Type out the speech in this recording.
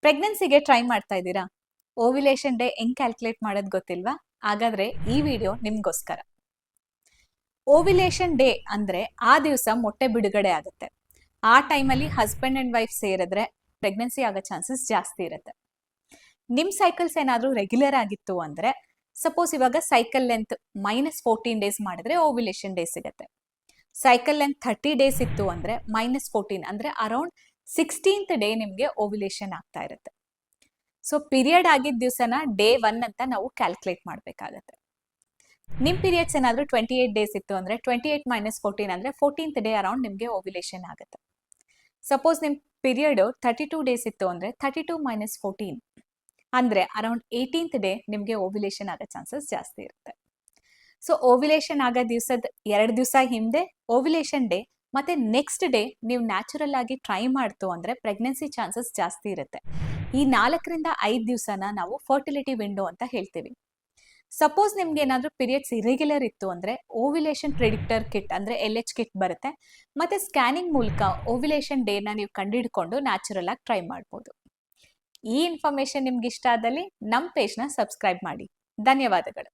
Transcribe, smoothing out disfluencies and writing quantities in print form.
ಪ್ರೆಗ್ನೆನ್ಸಿಗೆ try ಮಾಡ್ತಾ ಇದ್ದೀರಾ? Ovulation day ಹೆಂಗ್ ಕ್ಯಾಲ್ಕುಲೇಟ್ ಮಾಡೋದು ಗೊತ್ತಿಲ್ವಾ? ಹಾಗಾದ್ರೆ ಈ ವಿಡಿಯೋ ನಿಮ್ಗೋಸ್ಕರ. ಓವ್ಯುಲೇಷನ್ ಡೇ ಅಂದ್ರೆ ಆ ದಿವಸ ಮೊಟ್ಟೆ ಬಿಡುಗಡೆ ಆಗುತ್ತೆ. ಆ ಟೈಮಲ್ಲಿ ಹಸ್ಬೆಂಡ್ ಅಂಡ್ ವೈಫ್ ಸೇರಿದ್ರೆ ಪ್ರೆಗ್ನೆನ್ಸಿ ಆಗೋ ಚಾನ್ಸಸ್ ಜಾಸ್ತಿ ಇರುತ್ತೆ. ನಿಮ್ ಸೈಕಲ್ಸ್ ಏನಾದ್ರೂ ರೆಗ್ಯುಲರ್ ಆಗಿತ್ತು ಅಂದ್ರೆ, ಸಪೋಸ್ ಇವಾಗ ಸೈಕಲ್ ಲೆಂತ್ -14 ಡೇಸ್ ಮಾಡಿದ್ರೆ ಓವ್ಯುಲೇಷನ್ ಡೇ ಸಿಗುತ್ತೆ. ಸೈಕಲ್ ಲೆಂತ್ 30 ಡೇಸ್ ಇತ್ತು ಅಂದ್ರೆ -14 ಅಂದ್ರೆ ಅರೌಂಡ್ 16th ಡೇ ನಿಮ್ಗೆ ಓವ್ಯುಲೇಷನ್ ಆಗ್ತಾ ಇರುತ್ತೆ. ಸೊ ಪೀರಿಯಡ್ ಆಗಿದ್ದ ದಿವಸನ ಡೇ 1 ಅಂತ ನಾವು ಕ್ಯಾಲ್ಕುಲೇಟ್ ಮಾಡಬೇಕಾಗತ್ತೆ. ನಿಮ್ ಪೀರಿಯಡ್ಸ್ ಏನಾದ್ರೂ 28 ಡೇಸ್ ಇತ್ತು ಅಂದ್ರೆ 28 - 14 ಅಂದ್ರೆ 14th ಡೇ ಅರೌಂಡ್ ನಿಮ್ಗೆ ಓವ್ಯುಲೇಷನ್ ಆಗುತ್ತೆ. ಸಪೋಸ್ ನಿಮ್ ಪೀರಿಯಡ್ 32 ಡೇಸ್ ಇತ್ತು ಅಂದ್ರೆ 32 - 14 ಅಂದ್ರೆ ಅರೌಂಡ್ 18th ಡೇ ನಿಮ್ಗೆ ಓವ್ಯುಲೇಷನ್ ಆಗೋ ಚಾನ್ಸಸ್ ಜಾಸ್ತಿ ಇರುತ್ತೆ. ಸೊ ಓವ್ಯುಲೇಷನ್ ಆಗೋ ದಿವಸದ 2 ದಿವಸ ಹಿಂದೆ ಓವ್ಯುಲೇಷನ್ ಡೇ ಮತ್ತೆ ನೆಕ್ಸ್ಟ್ ಡೇ ನೀವು ನ್ಯಾಚುರಲ್ ಆಗಿ ಟ್ರೈ ಮಾಡ್ತು ಅಂದ್ರೆ ಪ್ರೆಗ್ನೆನ್ಸಿ ಚಾನ್ಸಸ್ ಜಾಸ್ತಿ ಇರುತ್ತೆ. ಈ 4ರಿಂದ 5 ದಿವಸನ ನಾವು ಫರ್ಟಿಲಿಟಿ ವಿಂಡೋ ಅಂತ ಹೇಳ್ತೀವಿ. ಸಪೋಸ್ ನಿಮ್ಗೆ ಏನಾದ್ರೂ ಪೀರಿಯಡ್ಸ್ ಇರೆಗ್ಯುಲರ್ ಇತ್ತು ಅಂದ್ರೆ ಓವ್ಯುಲೇಷನ್ ಪ್ರಿಡಿಕ್ಟರ್ ಕಿಟ್ ಅಂದ್ರೆ LH ಕಿಟ್ ಬರುತ್ತೆ. ಮತ್ತೆ ಸ್ಕ್ಯಾನಿಂಗ್ ಮೂಲಕ ಓವ್ಯುಲೇಷನ್ ಡೇನ ನೀವು ಕಂಡುಹಿಡ್ಕೊಂಡು ನ್ಯಾಚುರಲ್ ಆಗಿ ಟ್ರೈ ಮಾಡ್ಬೋದು. ಈ ಇನ್ಫಾರ್ಮೇಶನ್ ನಿಮ್ಗೆ ಇಷ್ಟ ಆದಲ್ಲಿ ನಮ್ಮ ಪೇಜ್ನ ಸಬ್ಸ್ಕ್ರೈಬ್ ಮಾಡಿ. ಧನ್ಯವಾದಗಳು.